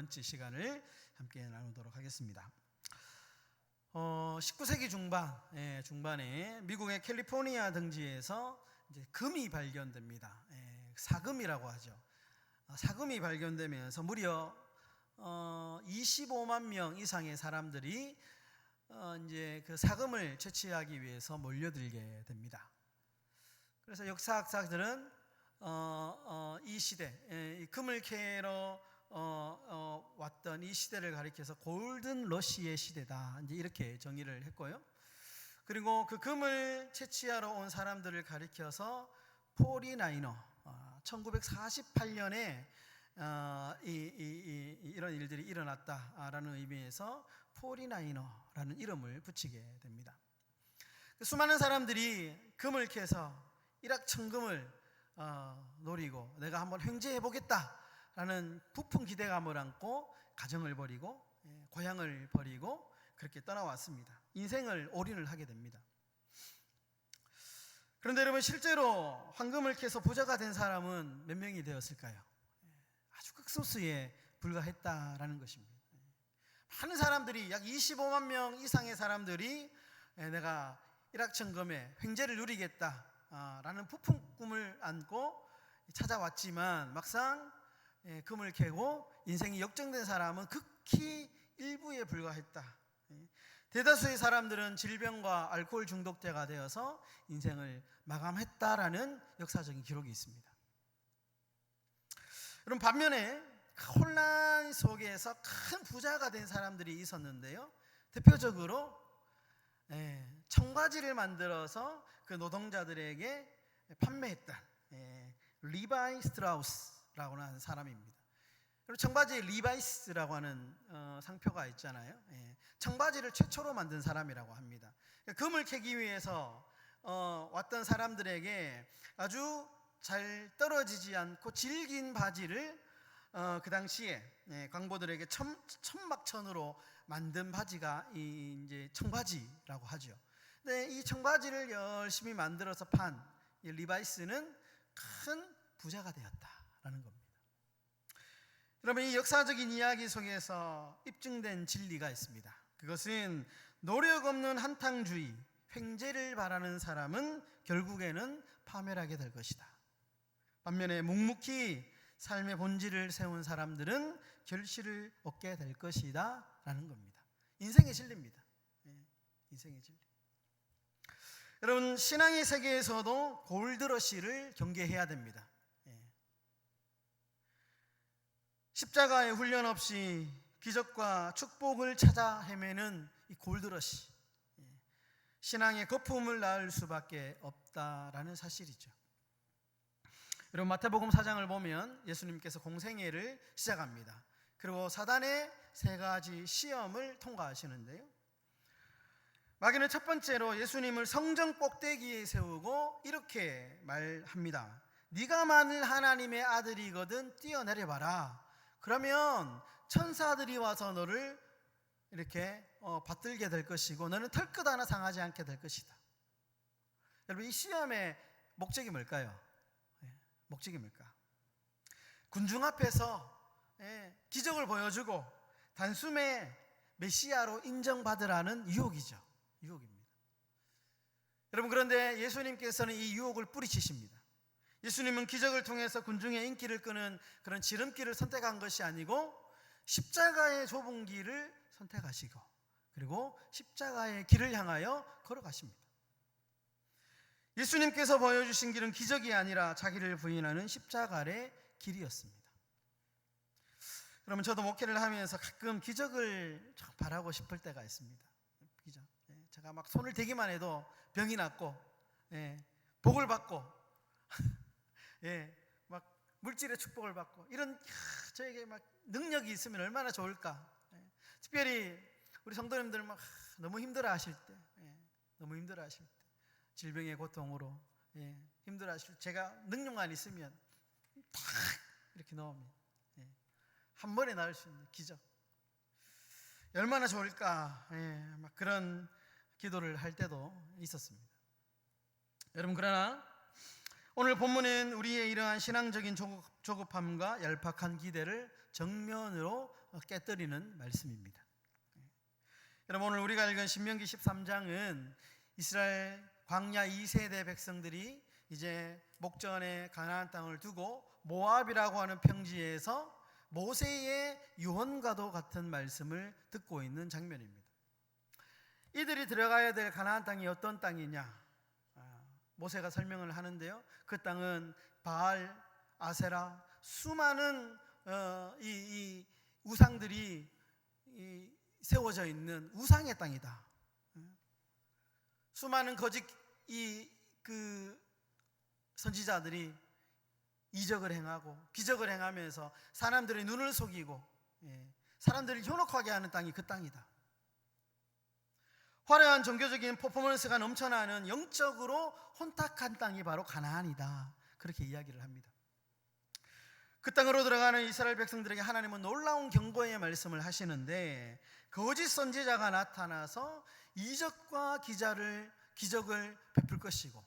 번째 시간을 함께 나누도록 하겠습니다. 19세기 중반에 미국의 캘리포니아 등지에서 이제 금이 발견됩니다. 사금이라고 하죠. 사금이 발견되면서 무려 25만 명 이상의 사람들이 이제 그 사금을 채취하기 위해서 몰려들게 됩니다. 그래서 역사학자들은 이 시대, 이 금을 캐러 왔던 이 시대를 가리켜서 골든 러시의 시대다, 이제 이렇게 정의를 했고요. 그리고 그 금을 채취하러 온 사람들을 가리켜서 포리나이너, 1948년에 이런 일들이 일어났다라는 의미에서 포리나이너라는 이름을 붙이게 됩니다. 수많은 사람들이 금을 캐서 일확천금을 노리고 내가 한번 횡재해 보겠다라는 부푼 기대감을 안고 가정을 버리고 고향을 버리고 그렇게 떠나왔습니다. 인생을 올인을 하게 됩니다. 그런데 여러분, 실제로 황금을 캐서 부자가 된 사람은 몇 명이 되었을까요? 아주 극소수에 불과했다라는 것입니다. 많은 사람들이, 약 25만 명 이상의 사람들이 내가 일확천금의 횡재를 누리겠다라는 부푼 꿈을 안고 찾아왔지만 막상 금을 캐고 인생이 역정된 사람은 극히 일부에 불과했다. 대다수의 사람들은 질병과 알코올 중독자가 되어서 인생을 마감했다라는 역사적인 기록이 있습니다. 그럼 반면에 혼란 속에서 큰 부자가 된 사람들이 있었는데요. 대표적으로 청바지를 만들어서 그 노동자들에게 판매했던 리바이 스트라우스라고 하는 사람입니다. 그리고 청바지에 리바이스라고 하는 상표가 있잖아요. 청바지를 최초로 만든 사람이라고 합니다. 금을 캐기 위해서 왔던 사람들에게 아주 잘 떨어지지 않고 질긴 바지를 그 당시에 광부들에게 천막천으로 만든 바지가 이제 청바지라고 하죠. 근데 이 청바지를 열심히 만들어서 판 이 리바이스는 큰 부자가 되었다라는 겁니다. 여러분, 이 역사적인 이야기 속에서 입증된 진리가 있습니다. 그것은 노력 없는 한탕주의, 횡재를 바라는 사람은 결국에는 파멸하게 될 것이다. 반면에 묵묵히 삶의 본질을 세운 사람들은 결실을 얻게 될 것이다 라는 겁니다. 인생의 진리입니다. 인생의 진리. 여러분, 신앙의 세계에서도 골드러시를 경계해야 됩니다. 십자가의 훈련 없이 기적과 축복을 찾아 헤매는 이 골드러시, 신앙의 거품을 낳을 수밖에 없다라는 사실이죠. 여러분, 마태복음 4장을 보면 예수님께서 공생애를 시작합니다. 그리고 사단의 세 가지 시험을 통과하시는데요, 마귀는 첫 번째로 예수님을 성전 꼭대기에 세우고 이렇게 말합니다. 네가 만일 하나님의 아들이거든 뛰어내려봐라. 그러면 천사들이 와서 너를 이렇게 받들게 될 것이고 너는 털끝 하나 상하지 않게 될 것이다. 여러분, 이 시험의 목적이 뭘까요? 목적이 뭘까? 군중 앞에서 기적을 보여주고 단숨에 메시아로 인정받으라는 유혹이죠. 유혹입니다. 여러분, 그런데 예수님께서는 이 유혹을 뿌리치십니다. 예수님은 기적을 통해서 군중의 인기를 끄는 그런 지름길을 선택한 것이 아니고 십자가의 좁은 길을 선택하시고 그리고 십자가의 길을 향하여 걸어가십니다. 예수님께서 보여주신 길은 기적이 아니라 자기를 부인하는 십자가의 길이었습니다. 그러면 저도 목회를 하면서 가끔 기적을 바라고 싶을 때가 있습니다. 기적. 제가 막 손을 대기만 해도 병이 낫고, 복을 받고, 막 물질의 축복을 받고, 이런 저에게 막 능력이 있으면 얼마나 좋을까. 특별히 우리 성도님들 막 너무 힘들어하실 때, 질병의 고통으로 힘들어하실 때, 제가 능력만 있으면 탁 이렇게 넣으면 한 번에 나을 수 있는 기적. 얼마나 좋을까. 막 그런 기도를 할 때도 있었습니다. 여러분, 그러나 오늘 본문은 우리의 이러한 신앙적인 조급함과 얄팍한 기대를 정면으로 깨뜨리는 말씀입니다. 여러분, 오늘 우리가 읽은 신명기 13장은 이스라엘 광야 2세대 백성들이 이제 목전에 가나안 땅을 두고 모압이라고 하는 평지에서 모세의 유언과도 같은 말씀을 듣고 있는 장면입니다. 이들이 들어가야 될 가나안 땅이 어떤 땅이냐? 모세가 설명을 하는데요. 그 땅은 바알, 아세라, 수많은 이 우상들이 세워져 있는 우상의 땅이다. 수많은 거짓 선지자들이 이적을 행하고 기적을 행하면서 사람들의 눈을 속이고 사람들을 현혹하게 하는 땅이 그 땅이다. 화려한 종교적인 퍼포먼스가 넘쳐나는 영적으로 혼탁한 땅이 바로 가나안이다. 그렇게 이야기를 합니다. 그 땅으로 들어가는 이스라엘 백성들에게 하나님은 놀라운 경고의 말씀을 하시는데, 거짓 선지자가 나타나서 이적과 기적을 베풀 것이고,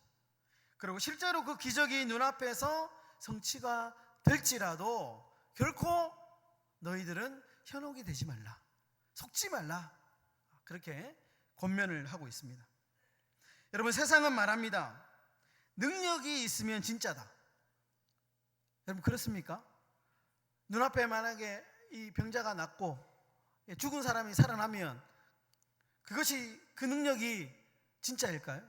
그리고 실제로 그 기적이 눈앞에서 성취가 될지라도 결코 너희들은 현혹이 되지 말라, 속지 말라, 그렇게 권면을 하고 있습니다. 여러분, 세상은 말합니다. 능력이 있으면 진짜다. 여러분, 그렇습니까? 눈앞에 만약에 이 병자가 낫고 죽은 사람이 살아나면 그것이, 그 능력이 진짜일까요?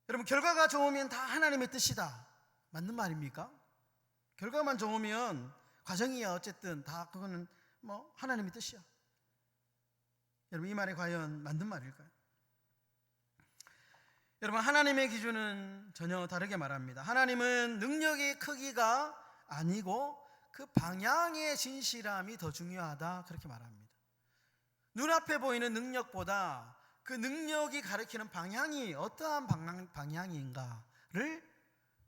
여러분, 결과가 좋으면 다 하나님의 뜻이다. 맞는 말입니까? 결과만 좋으면, 과정이야 어쨌든 다 그거는 뭐 하나님의 뜻이야. 여러분, 이 말이 과연 맞는 말일까요? 여러분, 하나님의 기준은 전혀 다르게 말합니다. 하나님은 능력의 크기가 아니고 그 방향의 진실함이 더 중요하다, 그렇게 말합니다. 눈앞에 보이는 능력보다 그 능력이 가리키는 방향이 어떠한 방향인가를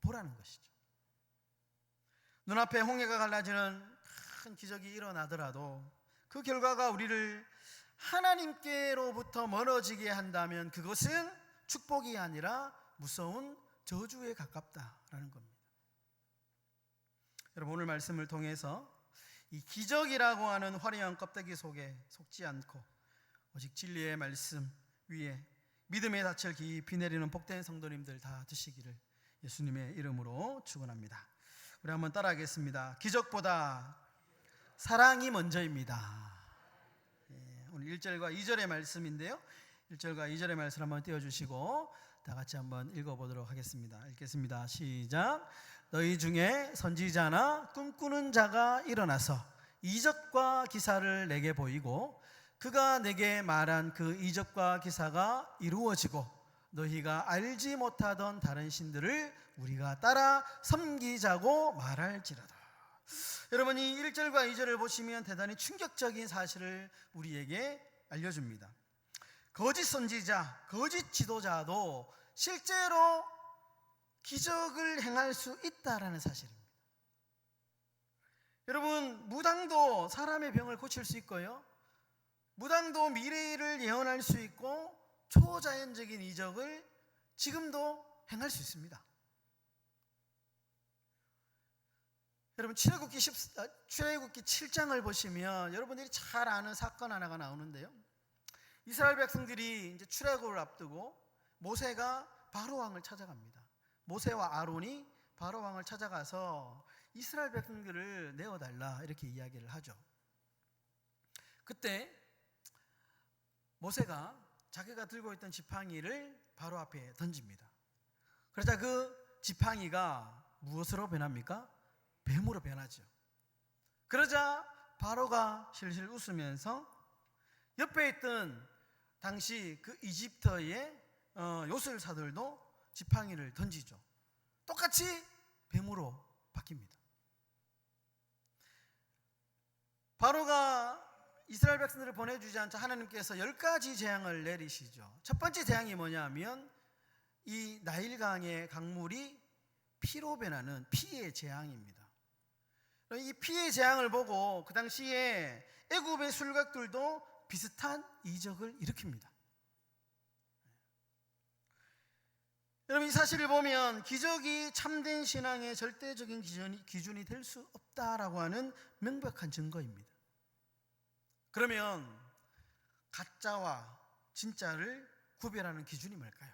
보라는 것이죠. 눈앞에 홍해가 갈라지는 큰 기적이 일어나더라도 그 결과가 우리를 하나님께로부터 멀어지게 한다면 그것은 축복이 아니라 무서운 저주에 가깝다라는 겁니다. 여러분, 오늘 말씀을 통해서 이 기적이라고 하는 화려한 껍데기 속에 속지 않고 오직 진리의 말씀 위에 믿음의 닻을 깊이 내리는 복된 성도님들 다 되시기를 예수님의 이름으로 축원합니다. 우리 한번 따라하겠습니다. 기적보다 사랑이 먼저입니다. 오늘 1절과 2절의 말씀인데요, 1절과 2절의 말씀 한번 띄워주시고 다 같이 한번 읽어보도록 하겠습니다. 읽겠습니다. 시작. 너희 중에 선지자나 꿈꾸는 자가 일어나서 이적과 기사를 내게 보이고 그가 내게 말한 그 이적과 기사가 이루어지고 너희가 알지 못하던 다른 신들을 우리가 따라 섬기자고 말할지라도. 여러분, 이 1절과 2절을 보시면 대단히 충격적인 사실을 우리에게 알려줍니다. 거짓 선지자, 거짓 지도자도 실제로 기적을 행할 수 있다라는 사실입니다. 여러분, 무당도 사람의 병을 고칠 수 있고요, 무당도 미래를 예언할 수 있고 초자연적인 이적을 지금도 행할 수 있습니다. 여러분, 출애굽기 7장을 보시면 여러분들이 잘 아는 사건 하나가 나오는데요, 이스라엘 백성들이 이제 출애굽을 앞두고 모세가 바로 왕을 찾아갑니다. 모세와 아론이 바로 왕을 찾아가서 이스라엘 백성들을 내어달라, 이렇게 이야기를 하죠. 그때 모세가 자기가 들고 있던 지팡이를 바로 앞에 던집니다. 그러자 그 지팡이가 무엇으로 변합니까? 뱀으로 변하죠. 그러자 바로가 실실 웃으면서 옆에 있던 당시 그 이집트의 요술사들도 지팡이를 던지죠. 똑같이 뱀으로 바뀝니다. 바로가 이스라엘 백성들을 보내주지 않자 하나님께서 10가지 재앙을 내리시죠. 첫 번째 재앙이 뭐냐면 이 나일강의 강물이 피로 변하는 피의 재앙입니다. 이 피의 재앙을 보고 그 당시에 애굽의 술객들도 비슷한 이적을 일으킵니다. 여러분, 이 사실을 보면 기적이 참된 신앙의 절대적인 기준이 될 수 없다라고 하는 명백한 증거입니다. 그러면 가짜와 진짜를 구별하는 기준이 뭘까요?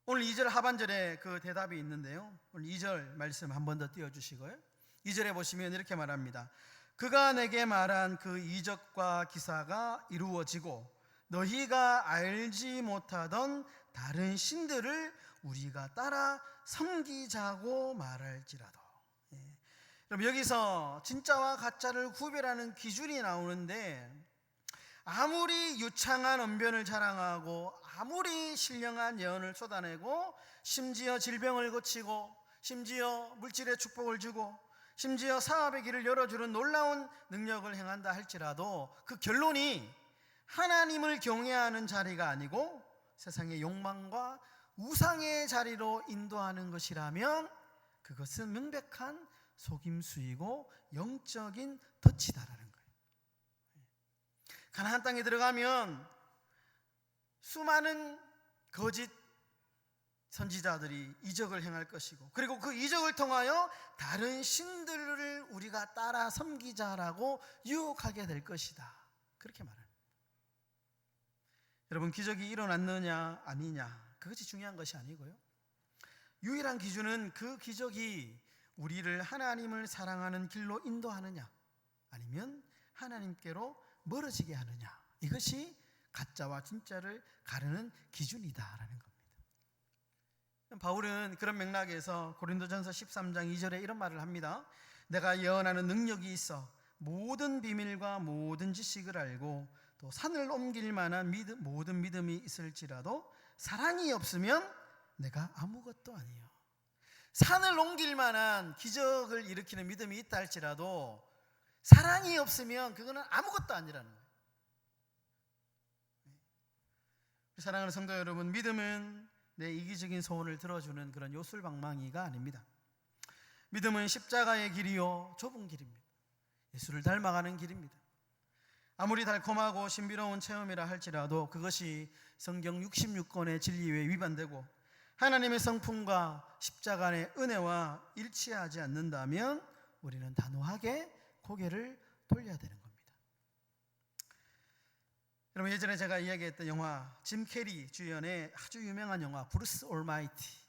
오늘 2절 하반절에 그 대답이 있는데요, 오늘 2절 말씀 한 번 더 띄워주시고요. 2절에 보시면 이렇게 말합니다. 그가 내게 말한 그 이적과 기사가 이루어지고 너희가 알지 못하던 다른 신들을 우리가 따라 섬기자고 말할지라도. 여러분, 여기서 진짜와 가짜를 구별하는 기준이 나오는데, 아무리 유창한 언변을 자랑하고 아무리 신령한 예언을 쏟아내고 심지어 질병을 고치고 심지어 물질의 축복을 주고 심지어 사업의 길을 열어주는 놀라운 능력을 행한다 할지라도 그 결론이 하나님을 경외하는 자리가 아니고 세상의 욕망과 우상의 자리로 인도하는 것이라면 그것은 명백한 속임수이고 영적인 덫이다라는 거예요. 가나안 땅에 들어가면 수많은 거짓 선지자들이 이적을 행할 것이고, 그리고 그 이적을 통하여 다른 신들을 우리가 따라 섬기자라고 유혹하게 될 것이다, 그렇게 말합니다. 여러분, 기적이 일어났느냐 아니냐 그것이 중요한 것이 아니고요, 유일한 기준은 그 기적이 우리를 하나님을 사랑하는 길로 인도하느냐 아니면 하나님께로 멀어지게 하느냐, 이것이 가짜와 진짜를 가르는 기준이다라는 겁니다. 바울은 그런 맥락에서 고린도전서 13장 2절에 이런 말을 합니다. 내가 예언하는 능력이 있어 모든 비밀과 모든 지식을 알고 또 산을 옮길 만한 모든 믿음이 있을지라도 사랑이 없으면 내가 아무것도 아니요. 산을 옮길 만한 기적을 일으키는 믿음이 있다 할지라도 사랑이 없으면 그거는 아무것도 아니라는 거예요. 사랑하는 성도 여러분, 믿음은 내 이기적인 소원을 들어주는 그런 요술방망이가 아닙니다. 믿음은 십자가의 길이요 좁은 길입니다. 예수를 닮아가는 길입니다. 아무리 달콤하고 신비로운 체험이라 할지라도 그것이 성경 66권의 진리에 위반되고 하나님의 성품과 십자가의 은혜와 일치하지 않는다면 우리는 단호하게 고개를 돌려야 되는 겁니다. 여러분, 예전에 제가 이야기했던 영화, 짐 캐리 주연의 아주 유명한 영화 브루스 올마이티,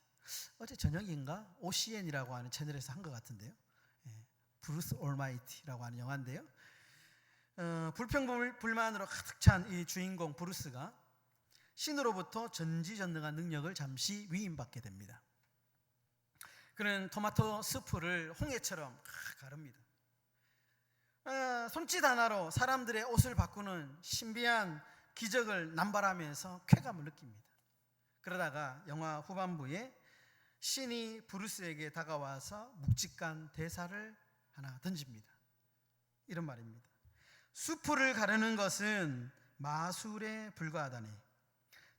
어제 저녁인가 OCN이라고 하는 채널에서 한 것 같은데요, 브루스 올마이티라고 하는 영화인데요, 불평불만으로 가득 찬 이 주인공 브루스가 신으로부터 전지전능한 능력을 잠시 위임받게 됩니다. 그는 토마토 스프를 홍해처럼 가릅니다. 손짓 하나로 사람들의 옷을 바꾸는 신비한 기적을 남발하면서 쾌감을 느낍니다. 그러다가 영화 후반부에 신이 브루스에게 다가와서 묵직한 대사를 하나 던집니다. 이런 말입니다. 수풀을 가르는 것은 마술에 불과하다네.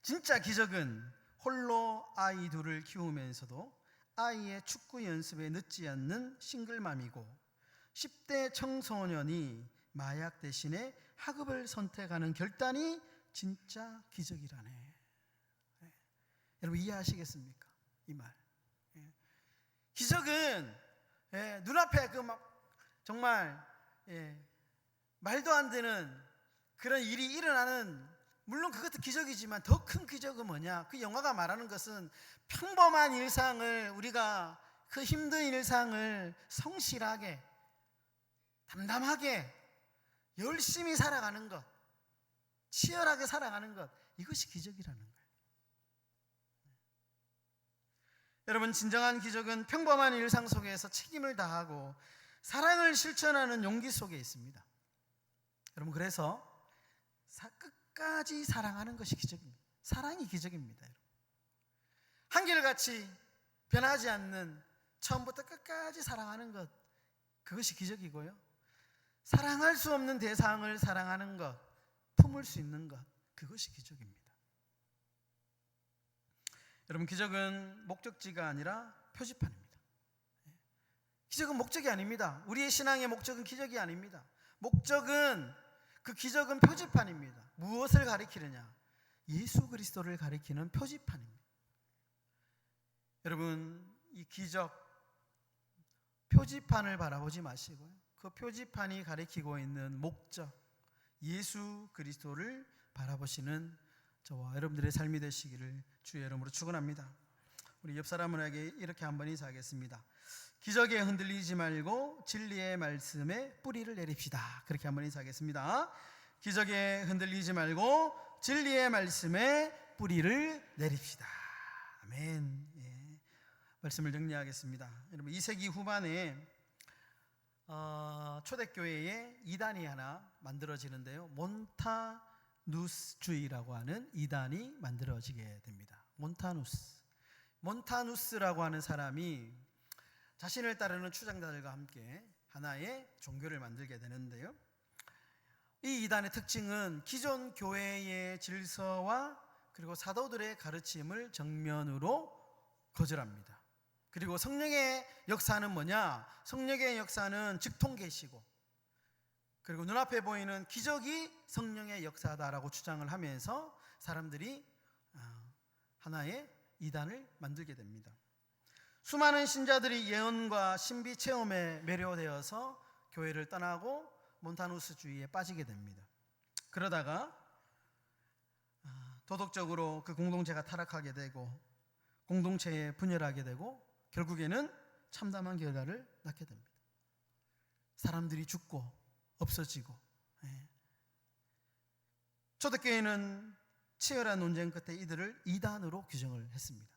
진짜 기적은 홀로 아이 둘을 키우면서도 아이의 축구 연습에 늦지 않는 싱글맘이고 10대 청소년이 마약 대신에 학업을 선택하는 결단이 진짜 기적이라네. 여러분, 이해하시겠습니까? 이 말. 기적은 눈앞에 그 막 정말 말도 안 되는 그런 일이 일어나는, 물론 그것도 기적이지만 더 큰 기적은 뭐냐? 그 영화가 말하는 것은 평범한 일상을, 우리가 그 힘든 일상을 성실하게 담담하게 열심히 살아가는 것, 치열하게 살아가는 것, 이것이 기적이라는 거예요. 여러분, 진정한 기적은 평범한 일상 속에서 책임을 다하고 사랑을 실천하는 용기 속에 있습니다. 여러분, 그래서 끝까지 사랑하는 것이 기적입니다. 사랑이 기적입니다. 한결같이 변하지 않는, 처음부터 끝까지 사랑하는 것, 그것이 기적이고요, 사랑할 수 없는 대상을 사랑하는 것, 품을 수 있는 것, 그것이 기적입니다. 여러분, 기적은 목적지가 아니라 표지판입니다. 기적은 목적이 아닙니다. 우리의 신앙의 목적은 기적이 아닙니다. 목적은, 그 기적은 표지판입니다. 무엇을 가리키느냐? 예수 그리스도를 가리키는 표지판입니다. 여러분, 이 기적 표지판을 바라보지 마시고요, 그 표지판이 가리키고 있는 목적, 예수 그리스도를 바라보시는 저와 여러분들의 삶이 되시기를 주의 이름으로 축원합니다. 우리 옆 사람에게 이렇게 한번 인사하겠습니다. 기적에 흔들리지 말고 진리의 말씀에 뿌리를 내립시다. 그렇게 한번 인사하겠습니다. 기적에 흔들리지 말고 진리의 말씀에 뿌리를 내립시다. 아멘. 예. 말씀을 정리하겠습니다. 여러분, 2세기 후반에 초대교회에 이단이 하나 만들어지는데요, 몬타누스주의라고 하는 이단이 만들어지게 됩니다. 몬타누스라고 하는 사람이 자신을 따르는 추장자들과 함께 하나의 종교를 만들게 되는데요, 이 이단의 특징은 기존 교회의 질서와 그리고 사도들의 가르침을 정면으로 거절합니다. 그리고 성령의 역사는 뭐냐? 성령의 역사는 직통계시고, 그리고 눈앞에 보이는 기적이 성령의 역사다라고 주장을 하면서 사람들이 하나의 이단을 만들게 됩니다. 수많은 신자들이 예언과 신비 체험에 매료되어서 교회를 떠나고 몬타누스주의에 빠지게 됩니다. 그러다가 도덕적으로 그 공동체가 타락하게 되고 공동체에 분열하게 되고 결국에는 참담한 결과를 낳게 됩니다. 사람들이 죽고 없어지고. 초대교회는 치열한 논쟁 끝에 이들을 이단으로 규정을 했습니다.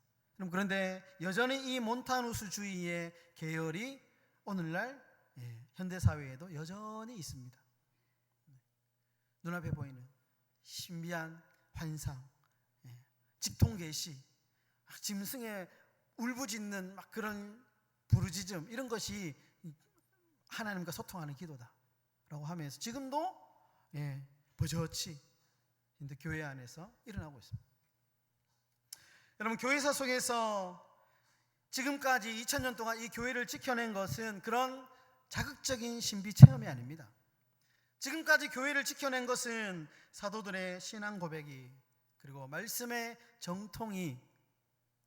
그런데 여전히 이 몬타누스주의의 계열이 오늘날 현대사회에도 여전히 있습니다. 눈앞에 보이는 신비한 환상, 직통계시, 짐승의 울부짖는 막 그런 부르짖음, 이런 것이 하나님과 소통하는 기도다라고 하면서 지금도 버젓이 교회 안에서 일어나고 있습니다. 여러분, 교회사 속에서 지금까지 2000년 동안 이 교회를 지켜낸 것은 그런 자극적인 신비 체험이 아닙니다. 지금까지 교회를 지켜낸 것은 사도들의 신앙 고백이, 그리고 말씀의 정통이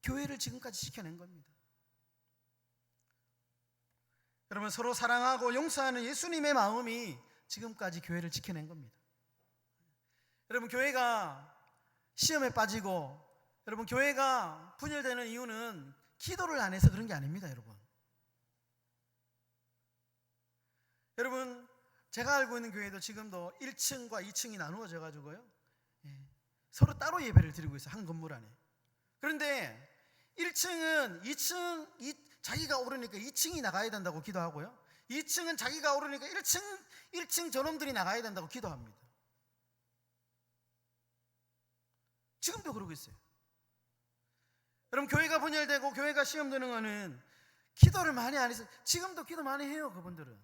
교회를 지금까지 지켜낸 겁니다. 여러분, 서로 사랑하고 용서하는 예수님의 마음이 지금까지 교회를 지켜낸 겁니다. 여러분, 교회가 시험에 빠지고, 여러분, 교회가 분열되는 이유는 기도를 안 해서 그런 게 아닙니다. 여러분, 제가 알고 있는 교회도 지금도 1층과 2층이 나누어져 가지고요, 서로 따로 예배를 드리고 있어요. 한 건물 안에. 그런데 1층은 2층 자기가 오르니까 2층이 나가야 된다고 기도하고요, 2층은 자기가 오르니까 1층 저놈들이 나가야 된다고 기도합니다. 지금도 그러고 있어요. 여러분, 교회가 분열되고 교회가 시험되는 거는 기도를 많이 안 해서, 지금도 기도 많이 해요. 그분들은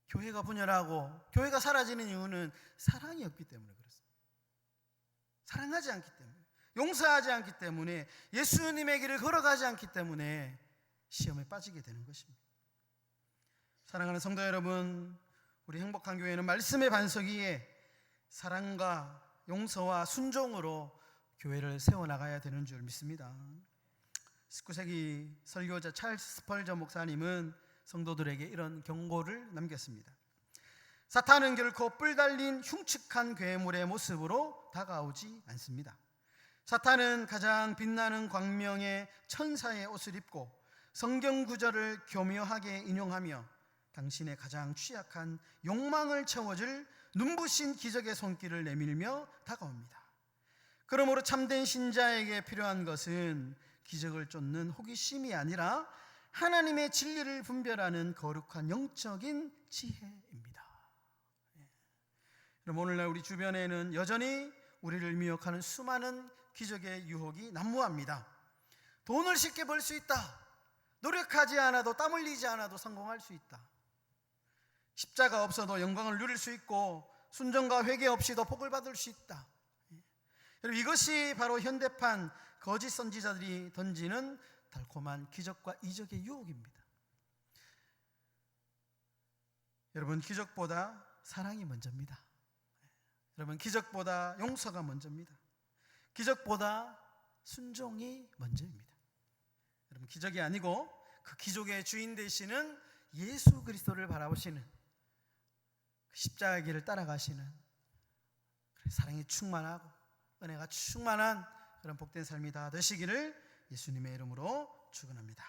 교회가 분열하고 교회가 사라지는 이유는 사랑이 없기 때문에 그렇습니다. 사랑하지 않기 때문에, 용서하지 않기 때문에, 예수님의 길을 걸어가지 않기 때문에 시험에 빠지게 되는 것입니다. 사랑하는 성도 여러분, 우리 행복한 교회는 말씀의 반석 위에 사랑과 용서와 순종으로 교회를 세워나가야 되는 줄 믿습니다. 19세기 설교자 찰스 스펄전 목사님은 성도들에게 이런 경고를 남겼습니다. 사탄은 결코 뿔 달린 흉측한 괴물의 모습으로 다가오지 않습니다. 사탄은 가장 빛나는 광명의 천사의 옷을 입고 성경 구절을 교묘하게 인용하며 당신의 가장 취약한 욕망을 채워줄 눈부신 기적의 손길을 내밀며 다가옵니다. 그러므로 참된 신자에게 필요한 것은 기적을 쫓는 호기심이 아니라 하나님의 진리를 분별하는 거룩한 영적인 지혜입니다. 그럼 오늘날 우리 주변에는 여전히 우리를 미혹하는 수많은 기적의 유혹이 난무합니다. 돈을 쉽게 벌 수 있다. 노력하지 않아도, 땀 흘리지 않아도 성공할 수 있다. 십자가 없어도 영광을 누릴 수 있고 순종과 회개 없이도 복을 받을 수 있다. 여러분, 이것이 바로 현대판 거짓 선지자들이 던지는 달콤한 기적과 이적의 유혹입니다. 여러분, 기적보다 사랑이 먼저입니다. 여러분, 기적보다 용서가 먼저입니다. 기적보다 순종이 먼저입니다. 여러분, 기적이 아니고 그 기적의 주인 되시는 예수 그리스도를 바라보시는, 십자가의 길을 따라가시는, 사랑이 충만하고 은혜가 충만한 그런 복된 삶이 다 되시기를 예수님의 이름으로 축원합니다.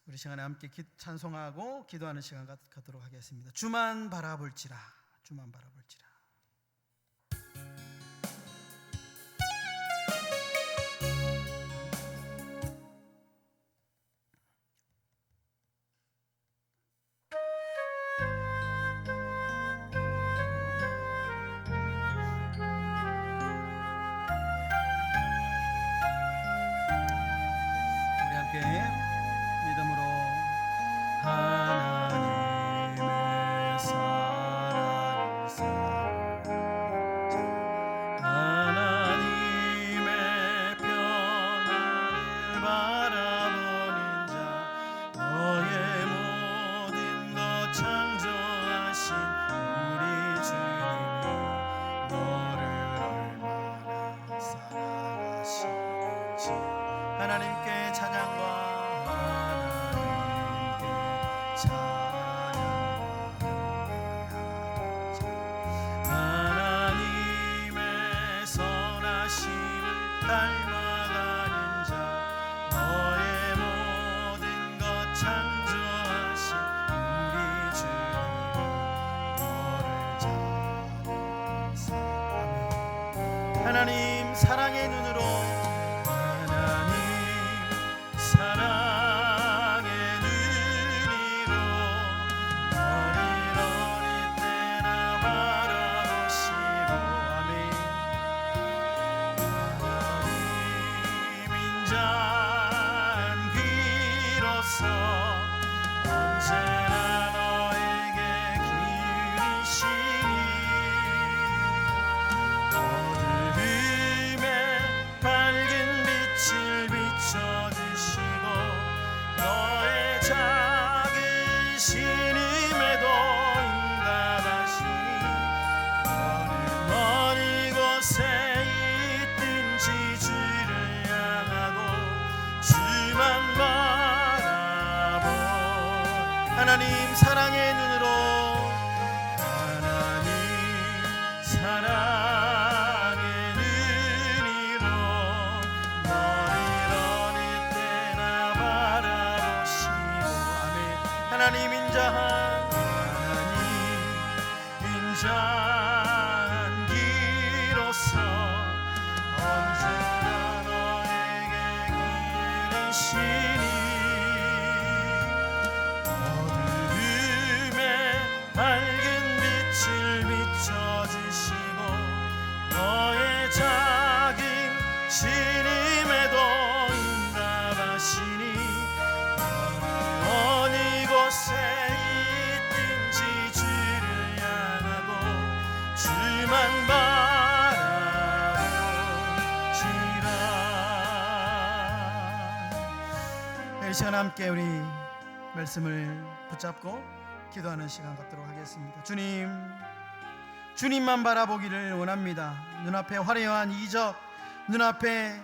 우리 시간에 함께 찬송하고 기도하는 시간 갖도록 하겠습니다. 주만 바라볼지라, 주만 바라볼지라. 우리 함께 믿음으로 하나님의 사랑을 사랑자, 하나님의 평안을 바라보는 자, 너의 모든 것 창조하신 우리 주님이 너를 얼마나 사랑하시는지 하나님께 찬양과 하나님께 찬양과 하나님의 선하심을 닮아가는 자, 너의 모든 것 창조하신 우리 주님이 너를 잘 사랑해. 하나님 사랑의 눈으로, 하나님 사랑의 눈으로 너를 어릴 때나 바라보시고, 아멘. 하나님 인자한 귀로서 언제나 너에게 기울이시니, 어두움에 밝은 빛을 비춰주시고, 너의 작은 신임에도 응답하시니, 너는 어느 곳에 있든지 주를 향하고 주만 바라보. 하나님 사랑의 눈으로, 하나님 사랑의 눈으로 너를 어릴 때나 바라보시고, 아멘. 하나님 인자한, 하나님 인자한 기로서 언제나 너에게 기울이시니, 어두움에 밝은 빛을 비춰주시고, 너의 작은 신임에도 응답하시니, 어느 곳에 있든지 주를 향하고 주만 바라보시라. 이 시간 함께 우리 말씀을 붙잡고 기도하는 시간 갖도록 하겠습니다. 주님만 바라보기를 원합니다. 눈앞에 화려한 이적, 눈앞에